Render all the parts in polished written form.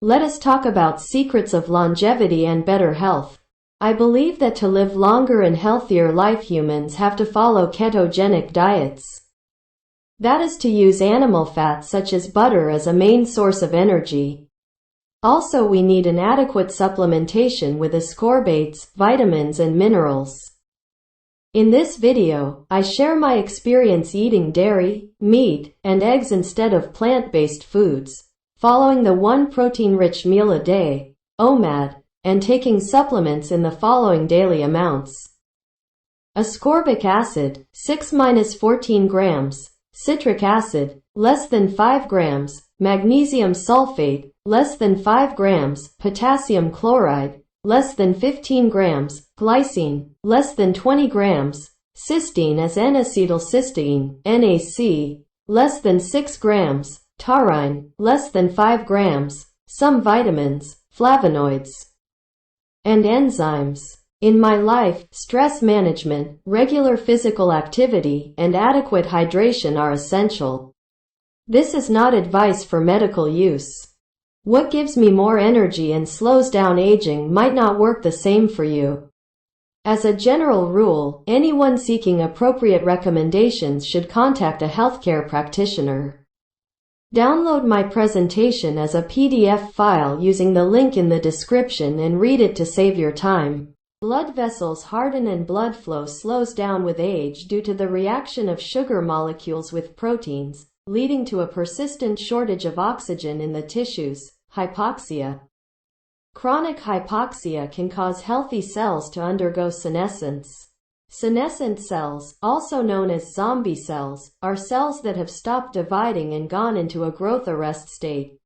let us talk about secrets of longevity and better health. I believe that to live longer and healthier life, humans have to follow ketogenic diets. That is to use animal fat such as butter as a main source of energy. Also, we need an adequate supplementation with ascorbates, vitamins and minerals. In this video, I share my experience eating dairy, meat, and eggs instead of plant-based foods, following the one protein-rich meal a day, OMAD, and taking supplements in the following daily amounts. Ascorbic acid, 6–14 grams. Citric acid, less than 5 grams. Magnesium sulfate, less than 5 grams. Potassium chloride, less than 15 grams. Glycine, less than 20 grams. Cysteine as N-acetylcysteine, NAC, less than 6 grams. Taurine, less than 5 grams. Some vitamins, flavonoids, and enzymes. In my life, stress management, regular physical activity, and adequate hydration are essential. This is not advice for medical use. What gives me more energy and slows down aging might not work the same for you. As a general rule, anyone seeking appropriate recommendations should contact a healthcare practitioner. Download my presentation as a PDF file using the link in the description and read it to save your time. Blood vessels harden and blood flow slows down with age due to the reaction of sugar molecules with proteins, leading to a persistent shortage of oxygen in the tissues, hypoxia. Chronic hypoxia can cause healthy cells to undergo senescence. Senescent cells, also known as zombie cells, are cells that have stopped dividing and gone into a growth arrest state.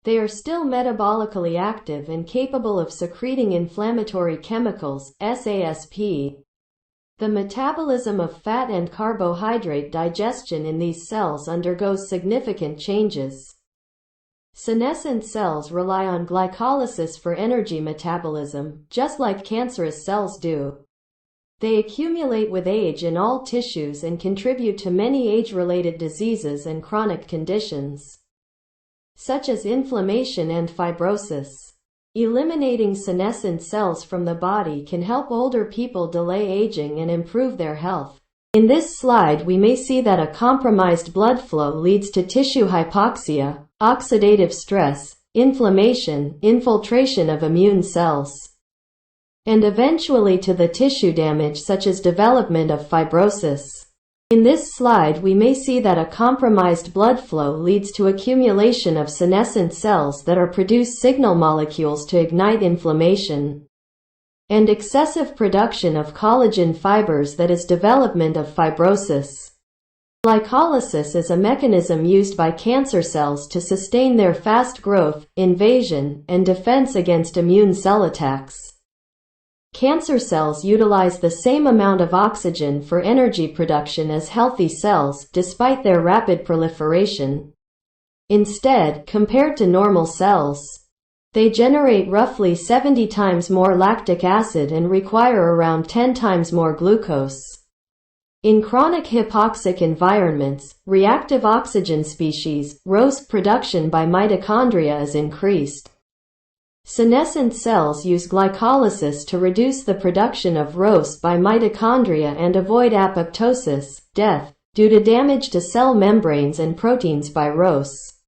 They are still metabolically active and capable of secreting inflammatory chemicals, SASP. The metabolism of fat and carbohydrate digestion in these cells undergoes significant changes. Senescent cells rely on glycolysis for energy metabolism, just like cancerous cells do. They accumulate with age in all tissues and contribute to many age-related diseases and chronic conditions, such as inflammation and fibrosis. Eliminating senescent cells from the body can help older people delay aging and improve their health. In this slide, we may see that a compromised blood flow leads to tissue hypoxia, oxidative stress, inflammation, infiltration of immune cells, and eventually to the tissue damage such as development of fibrosis. In this slide, we may see that a compromised blood flow leads to accumulation of senescent cells that are produce signal molecules to ignite inflammation, and excessive production of collagen fibers that is development of fibrosis. Glycolysis is a mechanism used by cancer cells to sustain their fast growth, invasion, and defense against immune cell attacks. Cancer cells utilize the same amount of oxygen for energy production as healthy cells, despite their rapid proliferation. Instead, compared to normal cells, they generate roughly 70 times more lactic acid and require around 10 times more glucose. In chronic hypoxic environments, reactive oxygen species, ROS production by mitochondria is increased. Senescent cells use glycolysis to reduce the production of ROS by mitochondria and avoid apoptosis, death, due to damage to cell membranes and proteins by ROS.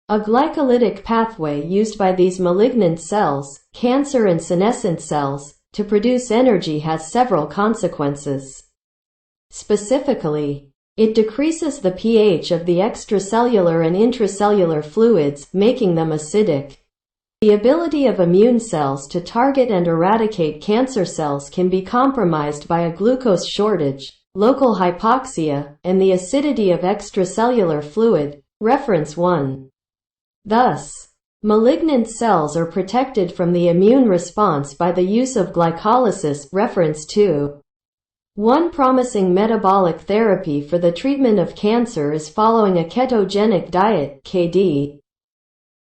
A glycolytic pathway used by these malignant cells, cancer and senescent cells, to produce energy has several consequences. Specifically, it decreases the pH of the extracellular and intracellular fluids, making them acidic. The ability of immune cells to target and eradicate cancer cells can be compromised by a glucose shortage, local hypoxia, and the acidity of extracellular fluid, reference 1. Thus, malignant cells are protected from the immune response by the use of glycolysis, reference 2. One promising metabolic therapy for the treatment of cancer is following a ketogenic diet, KD.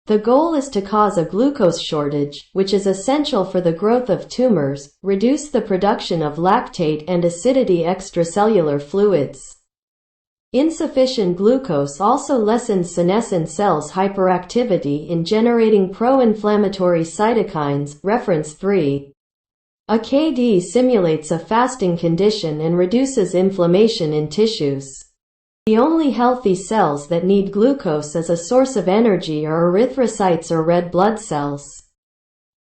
The goal is to cause a glucose shortage, which is essential for the growth of tumors, reduce the production of lactate and acidity extracellular fluids, Insufficient glucose also lessens senescent cells' hyperactivity in generating pro-inflammatory cytokines, reference 3. A KD simulates a fasting condition and reduces inflammation in tissues. The only healthy cells that need glucose as a source of energy are erythrocytes or red blood cells.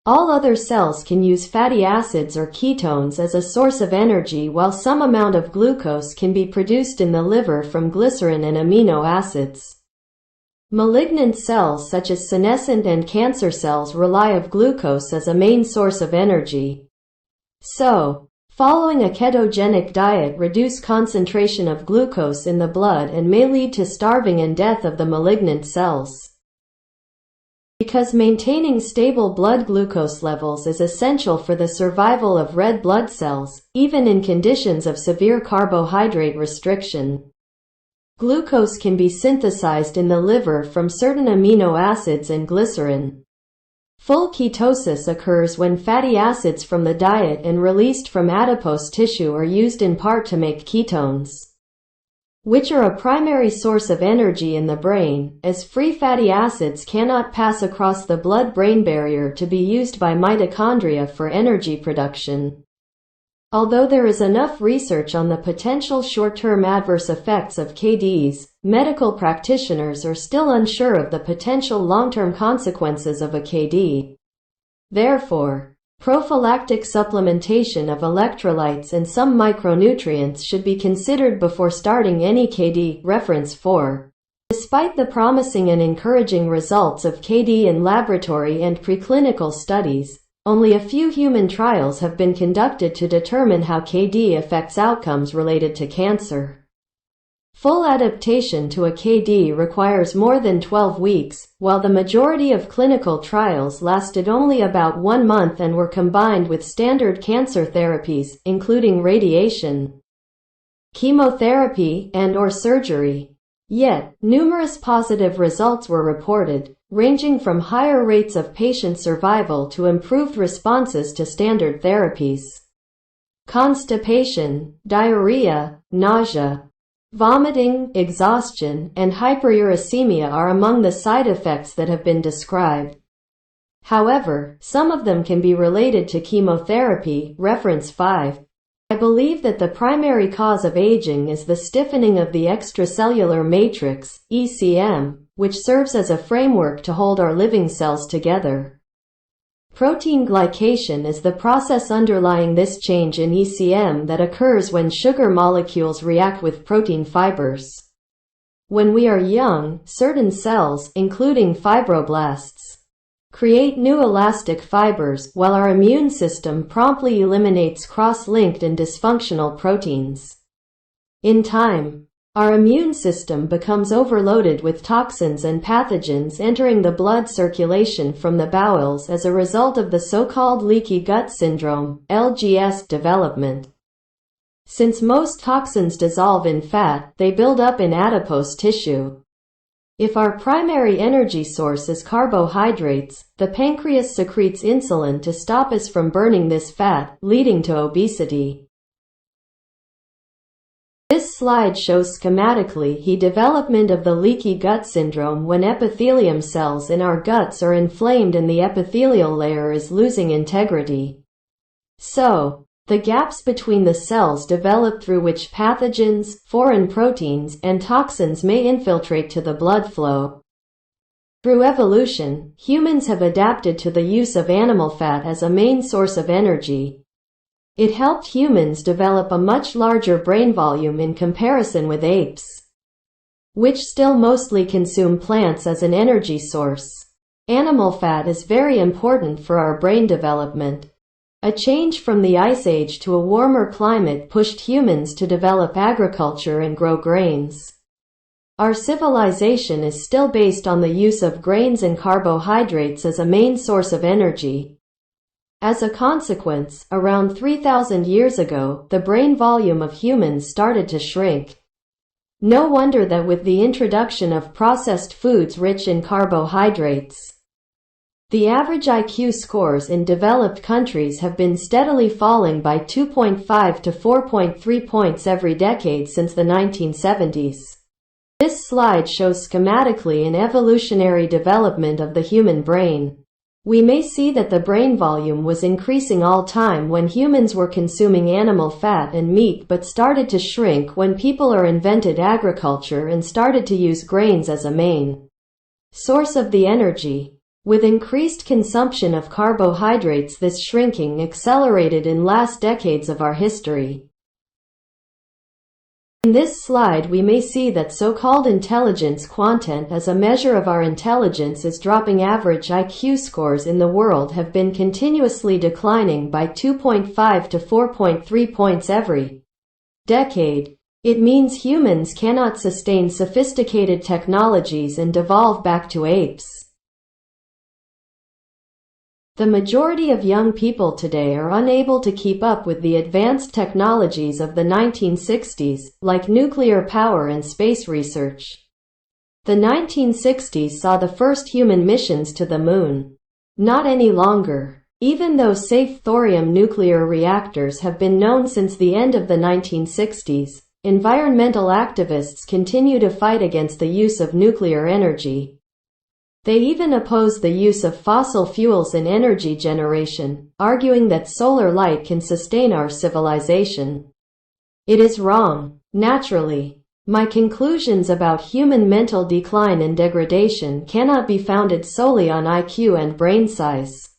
All other cells can use fatty acids or ketones as a source of energy, while some amount of glucose can be produced in the liver from glycerin and amino acids. Malignant cells such as senescent and cancer cells rely on glucose as a main source of energy. So, following a ketogenic diet reduces concentration of glucose in the blood and may lead to starving and death of the malignant cells. Because maintaining stable blood glucose levels is essential for the survival of red blood cells, even in conditions of severe carbohydrate restriction. Glucose can be synthesized in the liver from certain amino acids and glycerin. Full ketosis occurs when fatty acids from the diet and released from adipose tissue are used in part to make ketones, which are a primary source of energy in the brain, as free fatty acids cannot pass across the blood-brain barrier to be used by mitochondria for energy production. Although there is enough research on the potential short-term adverse effects of KDs, medical practitioners are still unsure of the potential long-term consequences of a KD. Therefore, prophylactic supplementation of electrolytes and some micronutrients should be considered before starting any KD, reference 4. Despite the promising and encouraging results of KD in laboratory and preclinical studies, only a few human trials have been conducted to determine how KD affects outcomes related to cancer. Full adaptation to a KD requires more than 12 weeks, while the majority of clinical trials lasted only about 1 month and were combined with standard cancer therapies, including radiation, chemotherapy, and/or surgery. Yet, numerous positive results were reported, ranging from higher rates of patient survival to improved responses to standard therapies. Constipation, diarrhea, nausea, vomiting, exhaustion, and hyperuricemia are among the side effects that have been described. However, some of them can be related to chemotherapy, reference 5. I believe that the primary cause of aging is the stiffening of the extracellular matrix, ECM, which serves as a framework to hold our living cells together. Protein glycation is the process underlying this change in ECM that occurs when sugar molecules react with protein fibers. When we are young, certain cells, including fibroblasts, create new elastic fibers, while our immune system promptly eliminates cross-linked and dysfunctional proteins. In time, our immune system becomes overloaded with toxins and pathogens entering the blood circulation from the bowels as a result of the so-called leaky gut syndrome, LGS, development. Since most toxins dissolve in fat, they build up in adipose tissue. If our primary energy source is carbohydrates, the pancreas secretes insulin to stop us from burning this fat, leading to obesity. This slide shows schematically the development of the leaky gut syndrome when epithelium cells in our guts are inflamed and the epithelial layer is losing integrity. So, the gaps between the cells develop through which pathogens, foreign proteins, and toxins may infiltrate to the blood flow. Through evolution, humans have adapted to the use of animal fat as a main source of energy. It helped humans develop a much larger brain volume in comparison with apes, which still mostly consume plants as an energy source. Animal fat is very important for our brain development. A change from the Ice Age to a warmer climate pushed humans to develop agriculture and grow grains. Our civilization is still based on the use of grains and carbohydrates as a main source of energy. As a consequence, around 3,000 years ago, the brain volume of humans started to shrink. No wonder that with the introduction of processed foods rich in carbohydrates, The average IQ scores in developed countries have been steadily falling by 2.5 to 4.3 points every decade since the 1970s. This slide shows schematically an evolutionary development of the human brain. We may see that the brain volume was increasing all time when humans were consuming animal fat and meat, but started to shrink when people invented agriculture and started to use grains as a main source of the energy. With increased consumption of carbohydrates, this shrinking accelerated in last decades of our history. In this slide we may see that so-called intelligence quotient, as a measure of our intelligence, is dropping. Average IQ scores in the world have been continuously declining by 2.5 to 4.3 points every decade. It means humans cannot sustain sophisticated technologies and devolve back to apes. The majority of young people today are unable to keep up with the advanced technologies of the 1960s, like nuclear power and space research. The 1960s saw the first human missions to the moon. Not any longer. Even though safe thorium nuclear reactors have been known since the end of the 1960s, environmental activists continue to fight against the use of nuclear energy. They even oppose the use of fossil fuels in energy generation, arguing that solar light can sustain our civilization. It is wrong, naturally. My conclusions about human mental decline and degradation cannot be founded solely on IQ and brain size.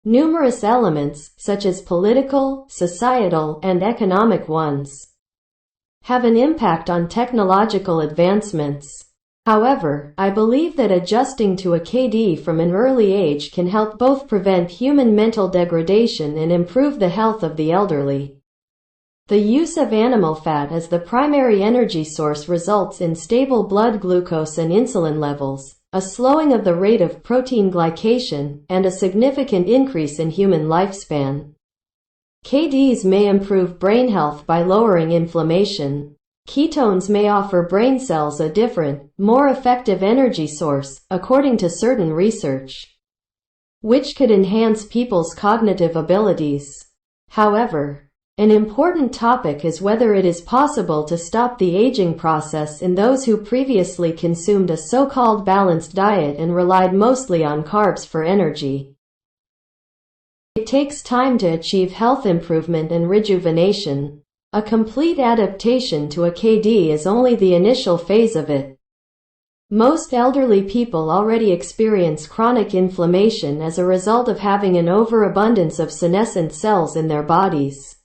Numerous elements, such as political, societal, and economic ones, have an impact on technological advancements. However, I believe that adjusting to a KD from an early age can help both prevent human mental degradation and improve the health of the elderly. The use of animal fat as the primary energy source results in stable blood glucose and insulin levels, a slowing of the rate of protein glycation, and a significant increase in human lifespan. KDs may improve brain health by lowering inflammation. Ketones may offer brain cells a different, more effective energy source, according to certain research, which could enhance people's cognitive abilities. However, an important topic is whether it is possible to stop the aging process in those who previously consumed a so-called balanced diet and relied mostly on carbs for energy. It takes time to achieve health improvement and rejuvenation. A complete adaptation to a KD is only the initial phase of it. Most elderly people already experience chronic inflammation as a result of having an overabundance of senescent cells in their bodies.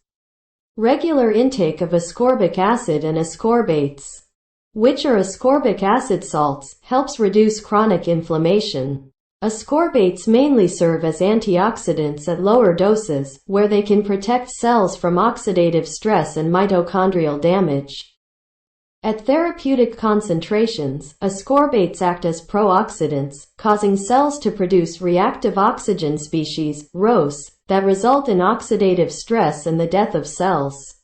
Regular intake of ascorbic acid and ascorbates, which are ascorbic acid salts, helps reduce chronic inflammation. Ascorbates mainly serve as antioxidants at lower doses, where they can protect cells from oxidative stress and mitochondrial damage. At therapeutic concentrations, ascorbates act as pro-oxidants, causing cells to produce reactive oxygen species, ROS, that result in oxidative stress and the death of cells.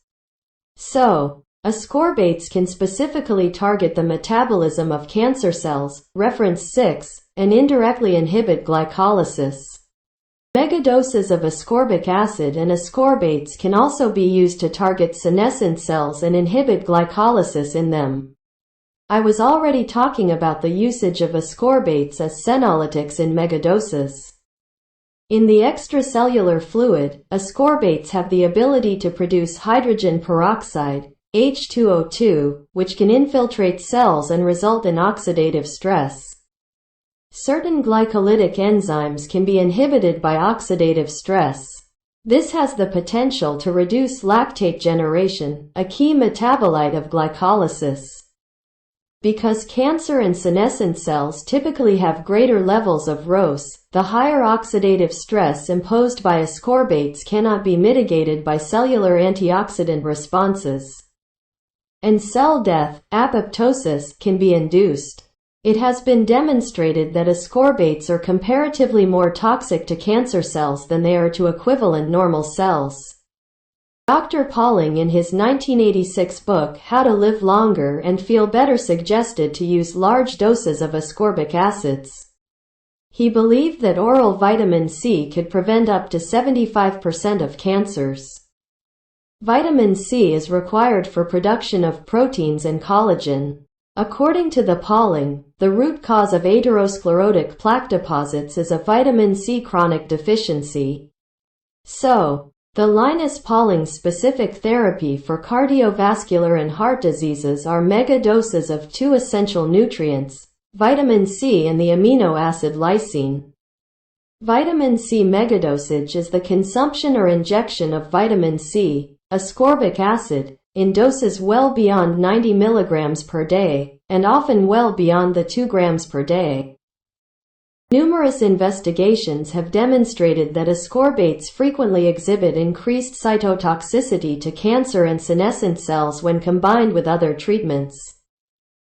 So, ascorbates can specifically target the metabolism of cancer cells, reference 6, and indirectly inhibit glycolysis. Megadoses of ascorbic acid and ascorbates can also be used to target senescent cells and inhibit glycolysis in them. I was already talking about the usage of ascorbates as senolytics in megadoses. In the extracellular fluid, ascorbates have the ability to produce hydrogen peroxide, H2O2, which can infiltrate cells and result in oxidative stress. Certain glycolytic enzymes can be inhibited by oxidative stress. This has the potential to reduce lactate generation, a key metabolite of glycolysis. Because cancer and senescent cells typically have greater levels of ROS, the higher oxidative stress imposed by ascorbates cannot be mitigated by cellular antioxidant responses, and cell death, apoptosis, can be induced. It has been demonstrated that ascorbates are comparatively more toxic to cancer cells than they are to equivalent normal cells. Dr. Pauling in his 1986 book How to Live Longer and Feel Better suggested to use large doses of ascorbic acids. He believed that oral vitamin C could prevent up to 75% of cancers. Vitamin C is required for production of proteins and collagen. According to the Pauling, the root cause of atherosclerotic plaque deposits is a vitamin C chronic deficiency. So, the Linus Pauling specific therapy for cardiovascular and heart diseases are mega doses of two essential nutrients, vitamin C and the amino acid lysine. Vitamin C megadosage is the consumption or injection of vitamin C, ascorbic acid, in doses well beyond 90 mg per day, and often well beyond the 2 grams per day. Numerous investigations have demonstrated that ascorbates frequently exhibit increased cytotoxicity to cancer and senescent cells when combined with other treatments.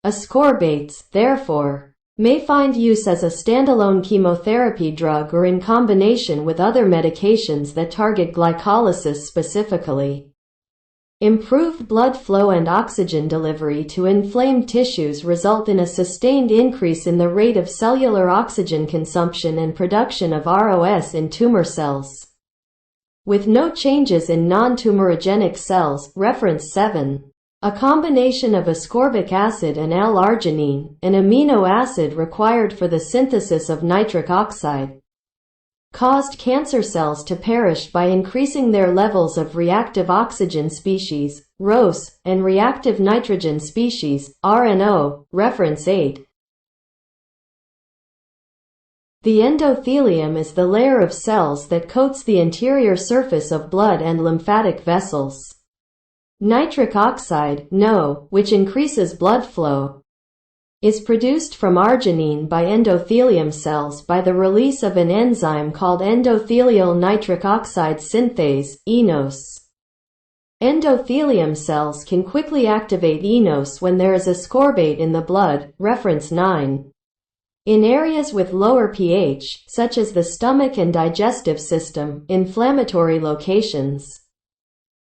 Ascorbates, therefore, may find use as a standalone chemotherapy drug or in combination with other medications that target glycolysis specifically. Improved blood flow and oxygen delivery to inflamed tissues result in a sustained increase in the rate of cellular oxygen consumption and production of ROS in tumor cells. With no changes in non-tumorigenic cells, reference 7. A combination of ascorbic acid and L-arginine, an amino acid required for the synthesis of nitric oxide, caused cancer cells to perish by increasing their levels of reactive oxygen species, ROS, and reactive nitrogen species, RNO, reference 8. The endothelium is the layer of cells that coats the interior surface of blood and lymphatic vessels. Nitric oxide, NO, which increases blood flow, is produced from arginine by endothelium cells by the release of an enzyme called endothelial nitric oxide synthase, ENOS. Endothelium cells can quickly activate ENOS when there is ascorbate in the blood, reference 9. In areas with lower pH, such as the stomach and digestive system, inflammatory locations,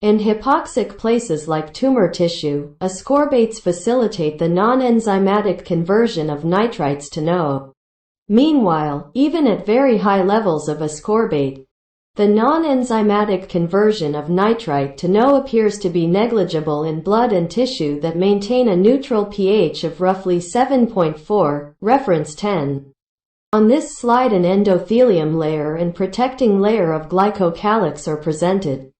and hypoxic places like tumor tissue, ascorbates facilitate the non-enzymatic conversion of nitrites to NO. Meanwhile, even at very high levels of ascorbate, the non-enzymatic conversion of nitrite to NO appears to be negligible in blood and tissue that maintain a neutral pH of roughly 7.4, reference 10. On this slide an endothelium layer and protecting layer of glycocalyx are presented.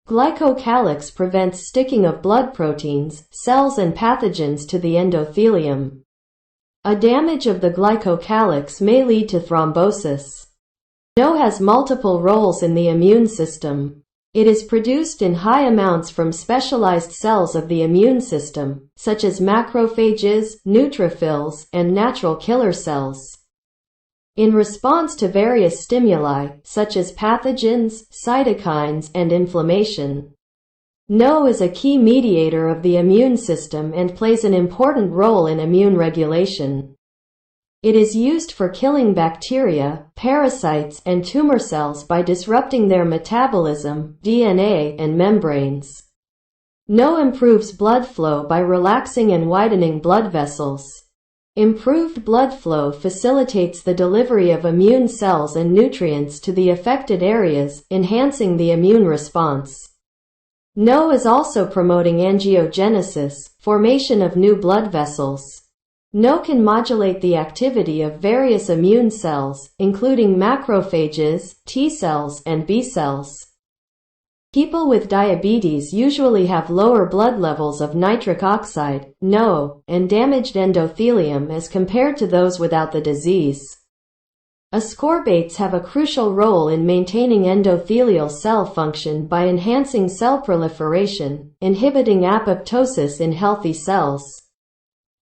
Glycocalyx prevents sticking of blood proteins, cells and pathogens to the endothelium. A damage of the glycocalyx may lead to thrombosis. NO has multiple roles in the immune system. It is produced in high amounts from specialized cells of the immune system, such as macrophages, neutrophils, and natural killer cells. In response to various stimuli, such as pathogens, cytokines, and inflammation, NO is a key mediator of the immune system and plays an important role in immune regulation. It is used for killing bacteria, parasites, and tumor cells by disrupting their metabolism, DNA, and membranes. NO improves blood flow by relaxing and widening blood vessels. Improved blood flow facilitates the delivery of immune cells and nutrients to the affected areas, enhancing the immune response. NO is also promoting angiogenesis, formation of new blood vessels. NO can modulate the activity of various immune cells, including macrophages, T cells, and B cells. People with diabetes usually have lower blood levels of nitric oxide, NO, and damaged endothelium as compared to those without the disease. Ascorbates have a crucial role in maintaining endothelial cell function by enhancing cell proliferation, inhibiting apoptosis in healthy cells,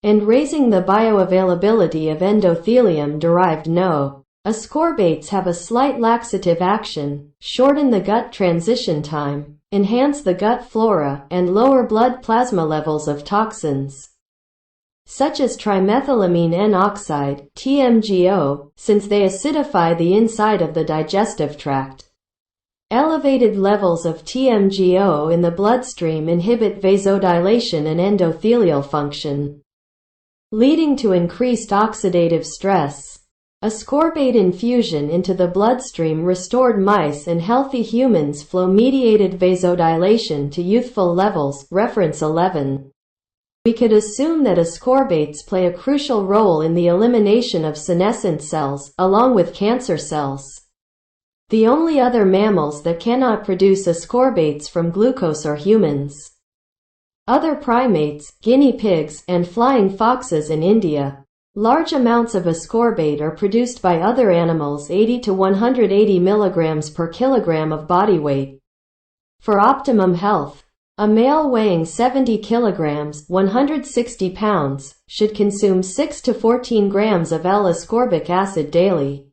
and raising the bioavailability of endothelium-derived NO. Ascorbates have a slight laxative action, shorten the gut transition time, enhance the gut flora, and lower blood plasma levels of toxins, such as trimethylamine N-oxide, TMGO, since they acidify the inside of the digestive tract. Elevated levels of TMGO in the bloodstream inhibit vasodilation and endothelial function, leading to increased oxidative stress. Ascorbate infusion into the bloodstream restored mice and healthy humans flow-mediated vasodilation to youthful levels, reference 11. We could assume that ascorbates play a crucial role in the elimination of senescent cells, along with cancer cells. The only other mammals that cannot produce ascorbates from glucose are humans. Other primates, guinea pigs, and flying foxes in India. Large amounts of ascorbate are produced by other animals 80 to 180 mg per kilogram of body weight. For optimum health, a male weighing 70 kilograms, 160 pounds, should consume 6 to 14 grams of L-ascorbic acid daily.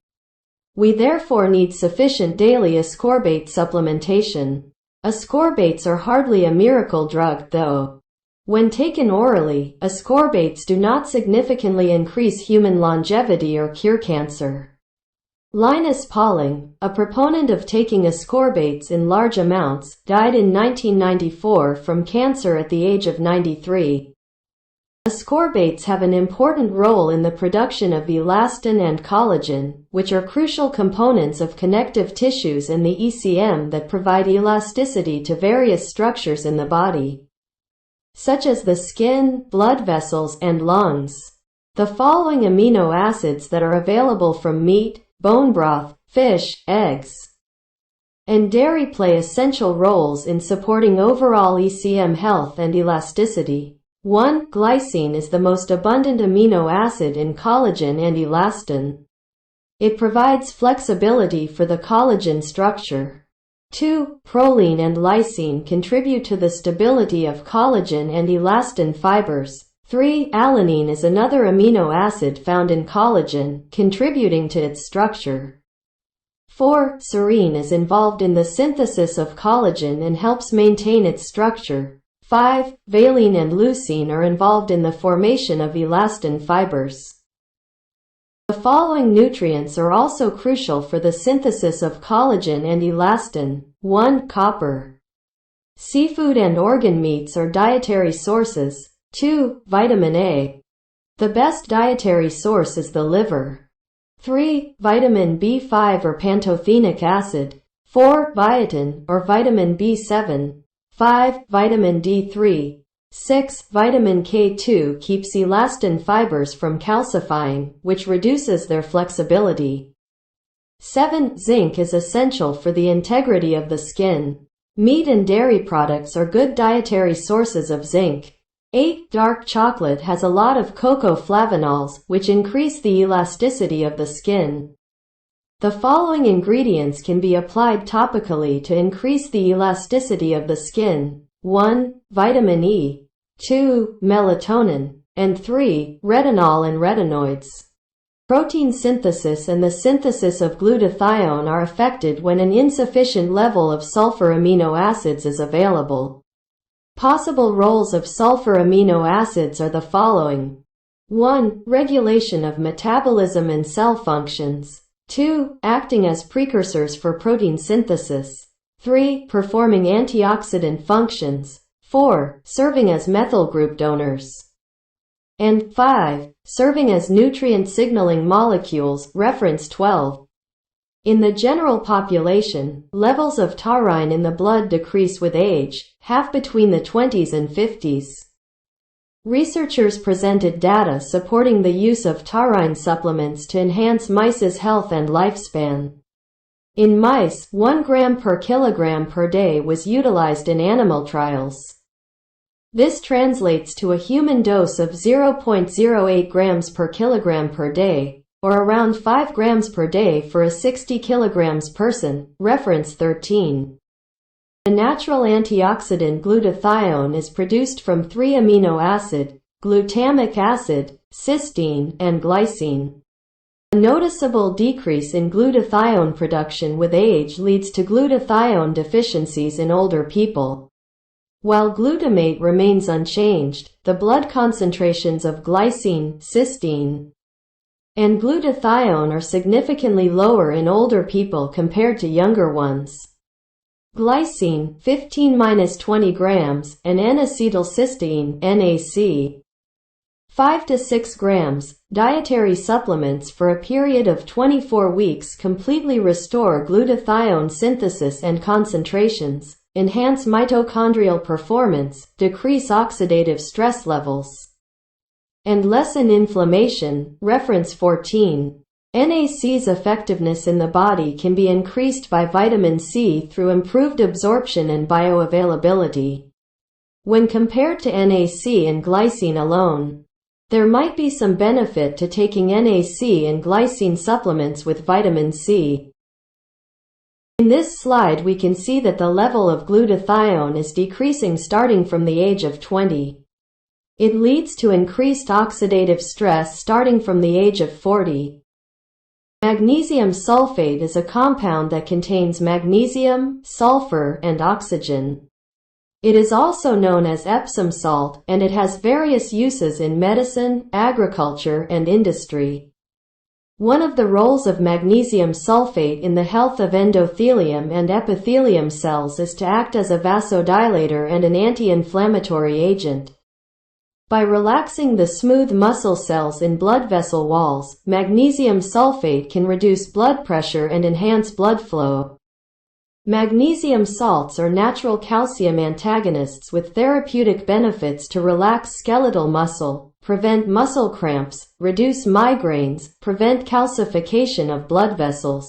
We therefore need sufficient daily ascorbate supplementation. Ascorbates are hardly a miracle drug, though. When taken orally, ascorbates do not significantly increase human longevity or cure cancer. Linus Pauling, a proponent of taking ascorbates in large amounts, died in 1994 from cancer at the age of 93. Ascorbates have an important role in the production of elastin and collagen, which are crucial components of connective tissues and the ECM that provide elasticity to various structures in the body, such as the skin, blood vessels, and lungs. The following amino acids that are available from meat, bone broth, fish, eggs, and dairy play essential roles in supporting overall ECM health and elasticity. 1. Glycine is the most abundant amino acid in collagen and elastin. It provides flexibility for the collagen structure. 2. Proline and lysine contribute to the stability of collagen and elastin fibers. 3. Alanine is another amino acid found in collagen, contributing to its structure. 4. Serine is involved in the synthesis of collagen and helps maintain its structure. 5. Valine and leucine are involved in the formation of elastin fibers. The following nutrients are also crucial for the synthesis of collagen and elastin. 1. Copper. Seafood and organ meats are dietary sources. 2. Vitamin A. The best dietary source is the liver. 3. Vitamin B5 or pantothenic acid. 4. Biotin, or vitamin B7. 5. Vitamin D3. 6. Vitamin K2 keeps elastin fibers from calcifying, which reduces their flexibility. 7. Zinc is essential for the integrity of the skin. Meat and dairy products are good dietary sources of zinc. 8. Dark chocolate has a lot of cocoa flavonols, which increase the elasticity of the skin. The following ingredients can be applied topically to increase the elasticity of the skin. 1. Vitamin E. 2. Melatonin. And 3. Retinol and retinoids. Protein synthesis and the synthesis of glutathione are affected when an insufficient level of sulfur amino acids is available. Possible roles of sulfur amino acids are the following. 1. Regulation of metabolism and cell functions. 2. Acting as precursors for protein synthesis. 3. Performing antioxidant functions. 4. Serving as methyl group donors. And 5. Serving as nutrient signaling molecules, reference 12. In the general population, levels of taurine in the blood decrease with age, half between the 20s and 50s. Researchers presented data supporting the use of taurine supplements to enhance mice's health and lifespan. In mice, 1 gram per kilogram per day was utilized in animal trials. This translates to a human dose of 0.08 grams per kilogram per day, or around 5 grams per day for a 60 kilograms person, reference 13. The natural antioxidant glutathione is produced from 3 amino acid, glutamic acid, cysteine, and glycine. A noticeable decrease in glutathione production with age leads to glutathione deficiencies in older people. While glutamate remains unchanged, the blood concentrations of glycine, cysteine, and glutathione are significantly lower in older people compared to younger ones. Glycine, 15–20 grams, and N-acetylcysteine, NAC, 5 to 6 grams. Dietary supplements for a period of 24 weeks completely restore glutathione synthesis and concentrations, enhance mitochondrial performance, decrease oxidative stress levels, and lessen inflammation. Reference 14. NAC's effectiveness in the body can be increased by vitamin C through improved absorption and bioavailability. When compared to NAC and glycine alone, there might be some benefit to taking NAC and glycine supplements with vitamin C. In this slide we can see that the level of glutathione is decreasing starting from the age of 20. It leads to increased oxidative stress starting from the age of 40. Magnesium sulfate is a compound that contains magnesium, sulfur, and oxygen. It is also known as Epsom salt, and it has various uses in medicine, agriculture, and industry. One of the roles of magnesium sulfate in the health of endothelium and epithelium cells is to act as a vasodilator and an anti-inflammatory agent. By relaxing the smooth muscle cells in blood vessel walls, magnesium sulfate can reduce blood pressure and enhance blood flow. Magnesium salts are natural calcium antagonists with therapeutic benefits to relax skeletal muscle, prevent muscle cramps, reduce migraines, prevent calcification of blood vessels,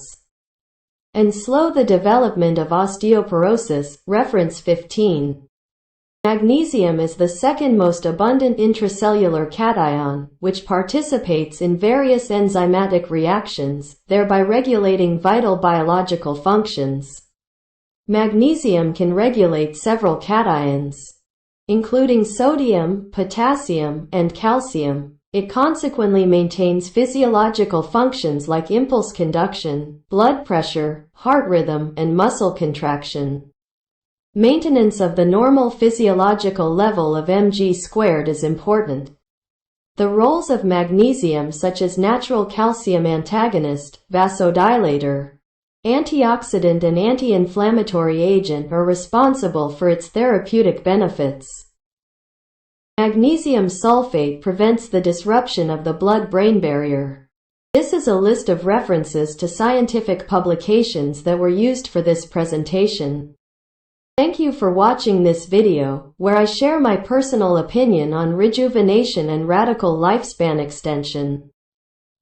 and slow the development of osteoporosis. Reference 15. Magnesium is the second most abundant intracellular cation, which participates in various enzymatic reactions, thereby regulating vital biological functions. Magnesium can regulate several cations, including sodium, potassium, and calcium. It consequently maintains physiological functions like impulse conduction, blood pressure, heart rhythm, and muscle contraction. Maintenance of the normal physiological level of Mg² is important. The roles of magnesium, such as natural calcium antagonist, vasodilator, antioxidant and anti-inflammatory agent, are responsible for its therapeutic benefits. Magnesium sulfate prevents the disruption of the blood-brain barrier. This is a list of references to scientific publications that were used for this presentation. Thank you for watching this video, where I share my personal opinion on rejuvenation and radical lifespan extension.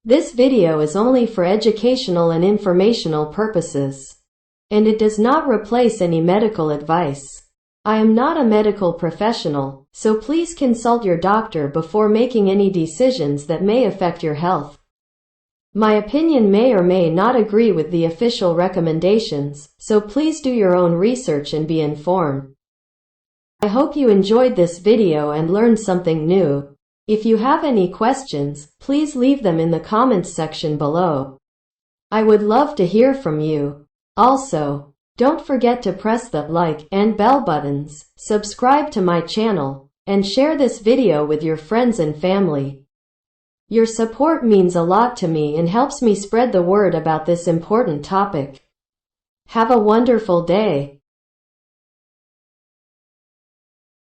This video is only for educational and informational purposes, and it does not replace any medical advice. I am not a medical professional, so please consult your doctor before making any decisions that may affect your health. My opinion may or may not agree with the official recommendations, so please do your own research and be informed. I hope you enjoyed this video and learned something new. If you have any questions, please leave them in the comments section below. I would love to hear from you. Also, don't forget to press the like and bell buttons, subscribe to my channel, and share this video with your friends and family. Your support means a lot to me and helps me spread the word about this important topic. Have a wonderful day.